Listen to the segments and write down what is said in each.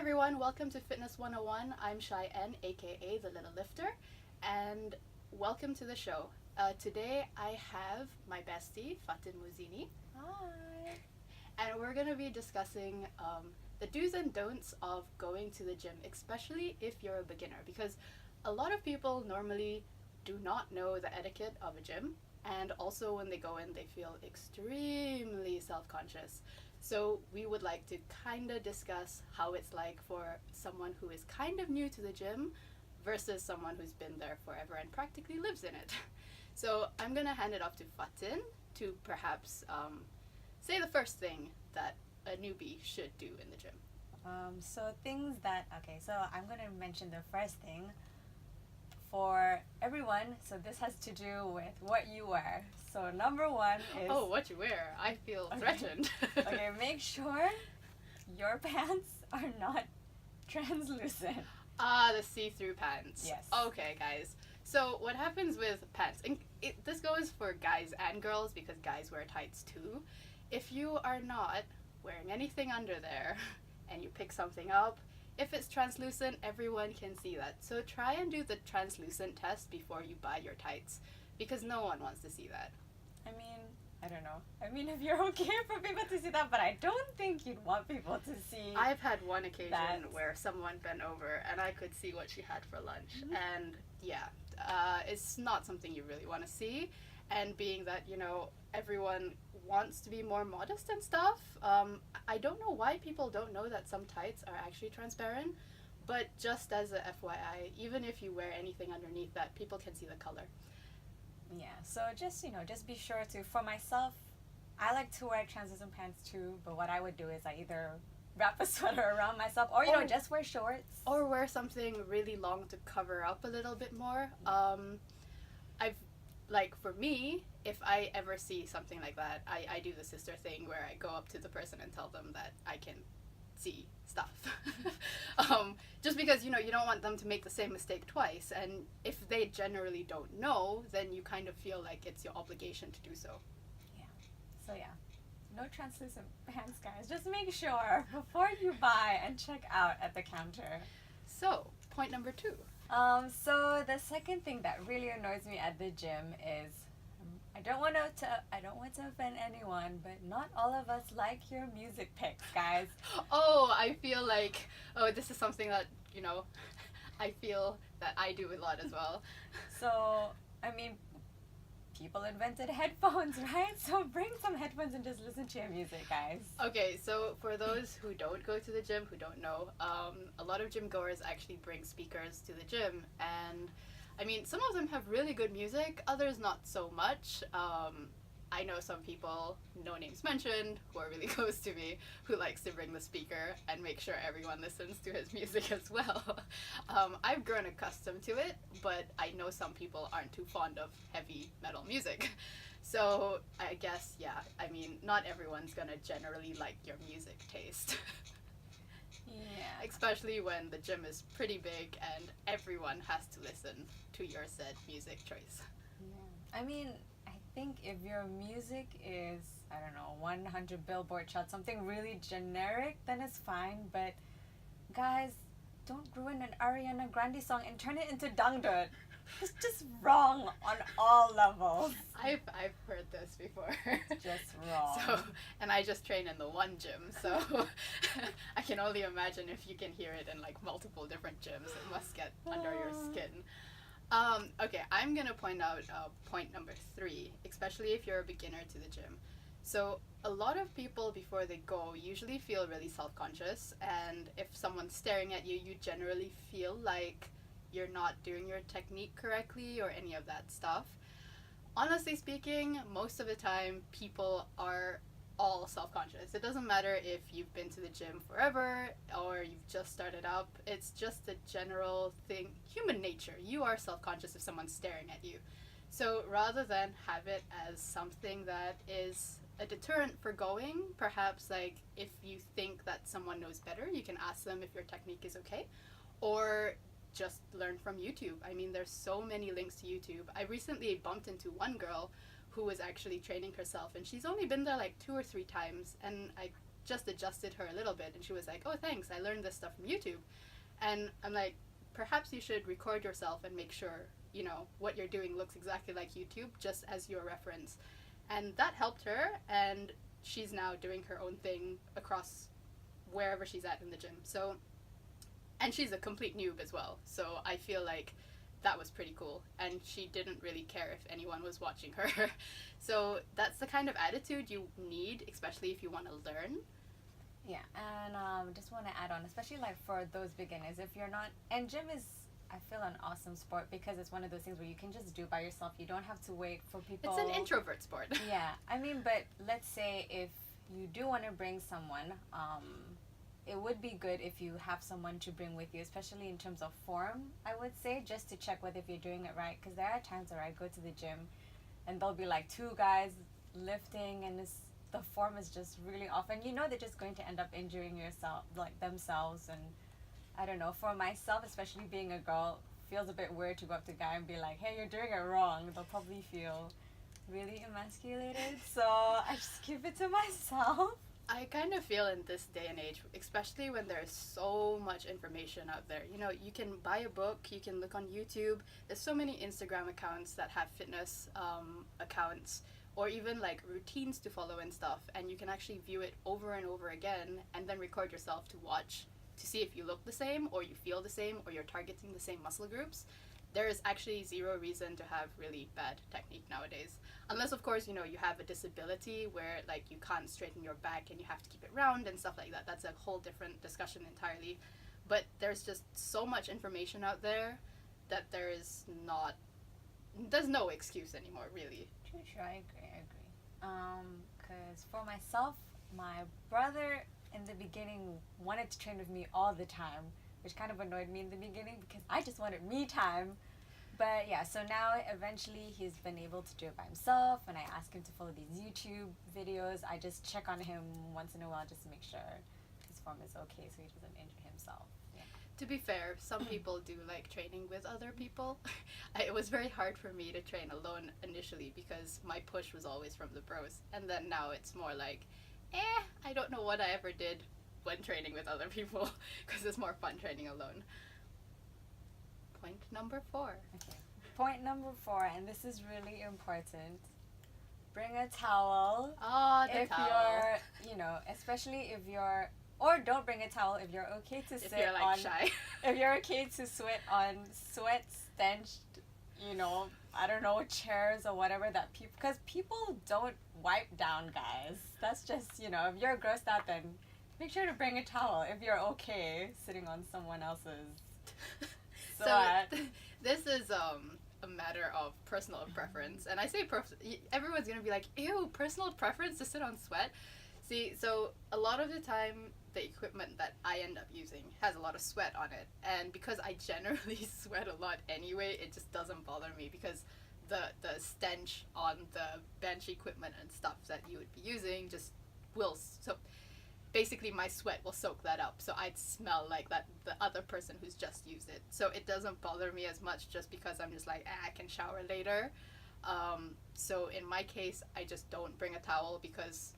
everyone, welcome to Fitness 101. I'm Cheyenne, aka The Little Lifter, and welcome to the show. Today I have my bestie, Fatin Muzini. Hi. And we're going to be discussing the do's and don'ts of going to the gym, especially if you're a beginner, because a lot of people normally do not know the etiquette of a gym, and also when they go in, they feel extremely self-conscious. So we would like to kind of discuss how it's like for someone who is kind of new to the gym versus someone who's been there forever and practically lives in it. So I'm going to hand it off to Fatin to perhaps say the first thing that a newbie should do in the gym. So I'm going to mention the first thing for everyone. So this has to do with what you wear. So number one is... Oh, what you wear. I feel threatened. Okay, make sure your pants are not translucent. The see-through pants. Yes. Okay, guys. So what happens with pants, and this goes for guys and girls because guys wear tights too. If you are not wearing anything under there and you pick something up, if it's translucent, everyone can see that. So try and do the translucent test before you buy your tights because no one wants to see that. I don't know. If you're okay for people to see that, but I don't think you'd want people to see. I've had one occasion that. where someone bent over and I could see what she had for lunch. Mm-hmm. And yeah, it's not something you really want to see. And being that, everyone wants to be more modest and stuff, I don't know why people don't know that some tights are actually transparent. But just as a FYI, even if you wear anything underneath that, people can see the color. Yeah, so just be sure to, for myself, I like to wear translucent pants too, but what I would do is I either wrap a sweater around myself or just wear shorts. Or wear something really long to cover up a little bit more. For me, if I ever see something like that, I do the sister thing where I go up to the person and tell them that I can see stuff. Just because, you don't want them to make the same mistake twice. And if they generally don't know, then you kind of feel like it's your obligation to do so. So no translucent pants, guys. Just make sure before you buy and check out at the counter. So, point number 2. So the second thing that really annoys me at the gym is I don't want to offend anyone, but not all of us like your music picks, guys. I feel like this is something that I feel that I do a lot as well. So people invented headphones, right? So bring some headphones and just listen to your music, guys. Okay, so for those who don't go to the gym, who don't know, a lot of gym goers actually bring speakers to the gym, and some of them have really good music, others not so much. I know some people, no names mentioned, who are really close to me, who likes to bring the speaker and make sure everyone listens to his music as well. I've grown accustomed to it, but I know some people aren't too fond of heavy metal music. So I guess, not everyone's gonna generally like your music taste. Yeah. Especially when the gym is pretty big and everyone has to listen to your said music choice. Yeah. I think if your music is, 100 Billboard chart, something really generic, then it's fine. But guys, don't ruin an Ariana Grande song and turn it into dangdut. It's just wrong on all levels. I've heard this before. It's just wrong. And I just train in the one gym, so I can only imagine if you can hear it in multiple different gyms, it must get under your skin. Okay, I'm gonna point out point number 3, especially if you're a beginner to the gym. So a lot of people before they go usually feel really self-conscious, and if someone's staring at you, you generally feel like you're not doing your technique correctly or any of that stuff. Honestly speaking, most of the time people are all self-conscious. It doesn't matter if you've been to the gym forever or you've just started up. It's just a general thing, human nature. You are self-conscious if someone's staring at you. So rather than have it as something that is a deterrent for going, perhaps if you think that someone knows better, you can ask them if your technique is okay, or just learn from YouTube. There's so many links to YouTube. I recently bumped into one girl who was actually training herself, and she's only been there 2 or 3 times, and I just adjusted her a little bit, and she was like, oh, thanks, I learned this stuff from YouTube. And I'm like, perhaps you should record yourself and make sure, you know, what you're doing looks exactly like YouTube, just as your reference. And that helped her, and she's now doing her own thing across wherever she's at in the gym. So, and she's a complete noob as well, so I feel like that was pretty cool, and she didn't really care if anyone was watching her. So that's the kind of attitude you need, especially if you want to learn. Yeah, and just want to add on, especially like for those beginners, if you're not, and gym is, I feel, an awesome sport because it's one of those things where you can just do by yourself. You don't have to wait for people. It's an introvert sport. Yeah, I mean, but let's say if you do want to bring someone, it would be good if you have someone to bring with you, especially in terms of form, I would say, just to check whether if you're doing it right. Because there are times where I go to the gym and there'll be like two guys lifting and the form is just really off. And you know they're just going to end up injuring yourself, like themselves. And I don't know, for myself, especially being a girl, feels a bit weird to go up to a guy and be like, hey, you're doing it wrong. They'll probably feel really emasculated. So I just keep it to myself. I kind of feel in this day and age, especially when there's so much information out there. You know, you can buy a book, you can look on YouTube. There's so many Instagram accounts that have fitness accounts, or even like routines to follow and stuff. And you can actually view it over and over again and then record yourself to watch to see if you look the same or you feel the same or you're targeting the same muscle groups. There is actually zero reason to have really bad technique nowadays. Unless, of course, you know, you have a disability where, like, you can't straighten your back and you have to keep it round and stuff like that. That's a whole different discussion entirely. But there's just so much information out there that there's no excuse anymore, really. True, I agree. Because for myself, my brother in the beginning wanted to train with me all the time, which kind of annoyed me in the beginning because I just wanted me time. But yeah, so now eventually he's been able to do it by himself, and I ask him to follow these YouTube videos. I just check on him once in a while just to make sure his form is okay so he doesn't injure himself. Yeah. To be fair, some people do like training with other people. It was very hard for me to train alone initially because my push was always from the bros. And then now it's more like, I don't know what I ever did when training with other people because it's more fun training alone. Point number 4. Okay. Point number 4, and this is really important. Bring a towel. Oh, the if towel. You're, you know, especially if you're, or don't bring a towel if you're okay to sit if you're like on, shy. if you're okay to sweat on sweat stenched, you know, I don't know, chairs or whatever that people, because people don't wipe down, guys. That's just, you know, if you're grossed out, then make sure to bring a towel if you're okay sitting on someone else's. So this is a matter of personal preference, and I say everyone's gonna be like, ew, personal preference to sit on sweat. See, so a lot of the time the equipment that I end up using has a lot of sweat on it, and because I generally sweat a lot anyway, it just doesn't bother me because the stench on the bench equipment and stuff that you would be using just will basically my sweat will soak that up, so I'd smell like that the other person who's just used it. So it doesn't bother me as much just because I'm just like, I can shower later. So in my case, I just don't bring a towel because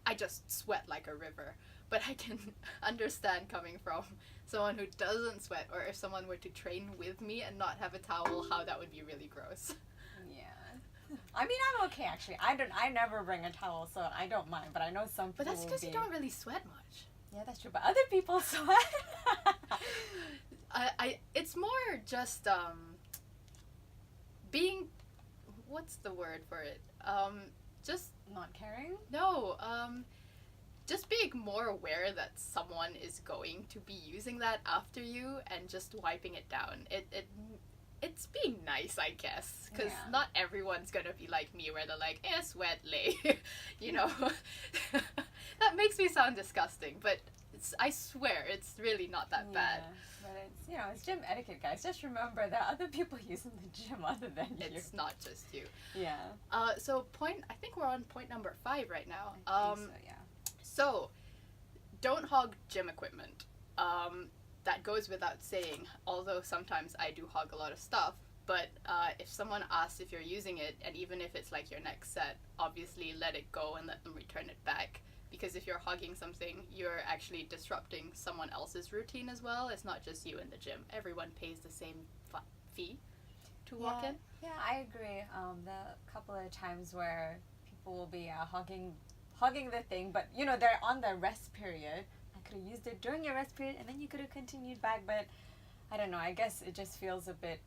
I just sweat like a river. But I can understand coming from someone who doesn't sweat, or if someone were to train with me and not have a towel, how that would be really gross. Yeah. I mean, I'm okay actually. I never bring a towel, so I don't mind. But I know some people. But that's because you don't really sweat much. Yeah, that's true. But other people sweat. It's more just being. What's the word for it? Just not caring. No. Just being more aware that someone is going to be using that after you and just wiping it down. It's being nice, I guess, because not everyone's gonna be like me where they're like, sweat lay, you know. That makes me sound disgusting, but I swear it's really not that bad. But it's, you know, it's gym etiquette, guys. Just remember there are other people using the gym other than you. It's not just you. Yeah. So I think we're on point number 5 right now. I think so, yeah. So, don't hog gym equipment. That goes without saying, although sometimes I do hog a lot of stuff. But if someone asks if you're using it, and even if it's like your next set, obviously let it go and let them return it back. because if you're hogging something, you're actually disrupting someone else's routine as well. It's not just you in the gym. Everyone pays the same fee to walk in. Yeah, I agree. The couple of times where people will be hogging the thing, but they're on their rest period. I could have used it during your rest period, and then you could have continued back. But I don't know. I guess it just feels a bit.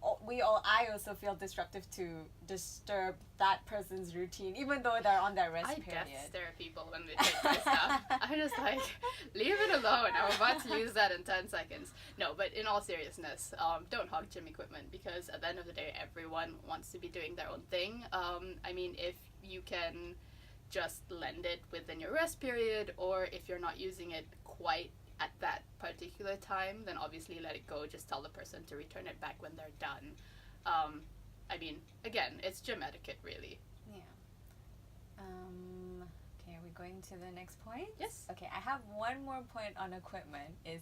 I also feel disruptive to disturb that person's routine, even though they're on their rest period. I death stare at people when they take my stuff. I'm just like, leave it alone. I'm about to use that in 10 seconds. No, but in all seriousness, don't hog gym equipment, because at the end of the day, everyone wants to be doing their own thing. I mean, if you can just lend it within your rest period, or if you're not using it quite at that particular time, then obviously let it go. Just tell the person to return it back when they're done. I mean, again, it's gym etiquette, really. Yeah. Okay, are we going to the next point? Yes. Okay, I have one more point on equipment, is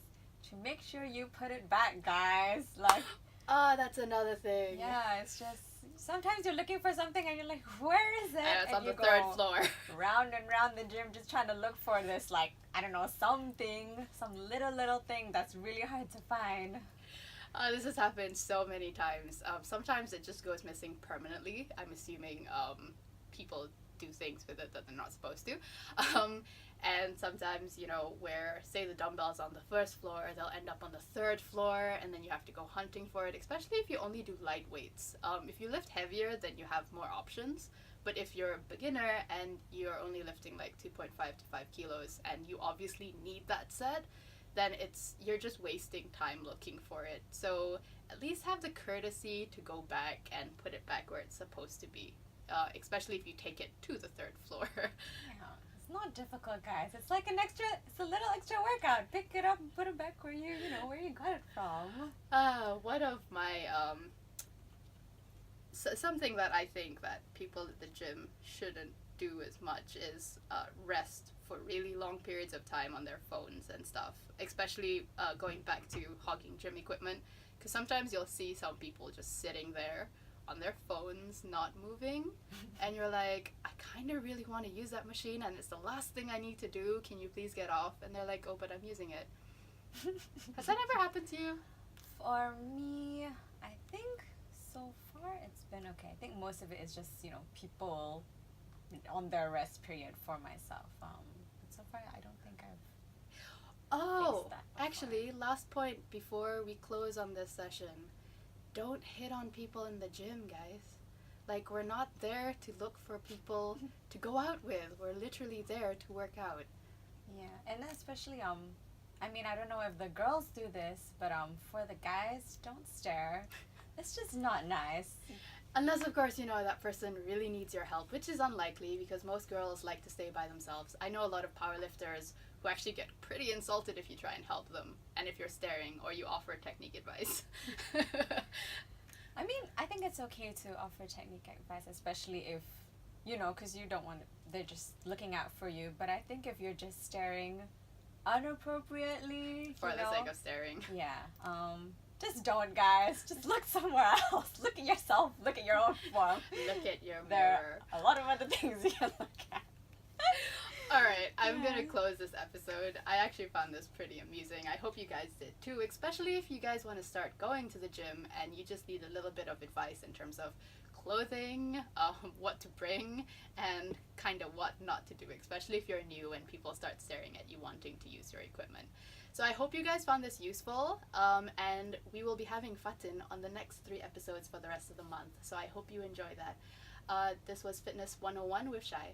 to make sure you put it back, guys. Like, that's another thing. yeah, it's just sometimes you're looking for something and you're like, where is it? And it's on you the third floor. round and round the gym just trying to look for this, like, I don't know, some little thing that's really hard to find. This has happened so many times. Sometimes it just goes missing permanently. I'm assuming people do things with it that they're not supposed to. And sometimes, where, say, the dumbbell's on the first floor, they'll end up on the third floor, and then you have to go hunting for it, especially if you only do light weights. If you lift heavier, then you have more options. But if you're a beginner and you're only lifting like 2.5 to 5 kilos, and you obviously need that set, then you're just wasting time looking for it. So at least have the courtesy to go back and put it back where it's supposed to be, especially if you take it to the third floor. Yeah, it's not difficult, guys. It's like it's a little extra workout. Pick it up and put it back where you got it from. One of my something that I think that people at the gym shouldn't do as much is rest for really long periods of time on their phones and stuff, especially going back to hogging gym equipment, because sometimes you'll see some people just sitting there on their phones not moving, and you're like, I kind of really want to use that machine and it's the last thing I need to do, can you please get off? And they're like, oh, but I'm using it. Has that ever happened to you? For me, I think so far it's been okay. I think most of it is just people on their rest period for myself. But so far I don't think I've faced that before. Actually, last point before we close on this session, don't hit on people in the gym, guys. Like, we're not there to look for people to go out with. We're literally there to work out. Yeah, and especially I mean, I don't know if the girls do this, but for the guys, don't stare. It's just not nice. Unless, of course, that person really needs your help, which is unlikely because most girls like to stay by themselves. I know a lot of powerlifters who actually get pretty insulted if you try and help them, and if you're staring or you offer technique advice. I mean, I think it's okay to offer technique advice, especially if, because you don't want they're just looking out for you. But I think if you're just staring inappropriately, for the sake of staring. Yeah. Just don't, guys. Just look somewhere else. Look at yourself. Look at your own form. Look at your mirror. There are a lot of other things you can look at. Alright, I'm gonna close this episode. I actually found this pretty amusing. I hope you guys did too, especially if you guys want to start going to the gym and you just need a little bit of advice in terms of clothing, what to bring, and kind of what not to do, especially if you're new and people start staring at you wanting to use your equipment. So I hope you guys found this useful, and we will be having Fatin on the next 3 episodes for the rest of the month, so I hope you enjoy that. This was Fitness 101 with Shai.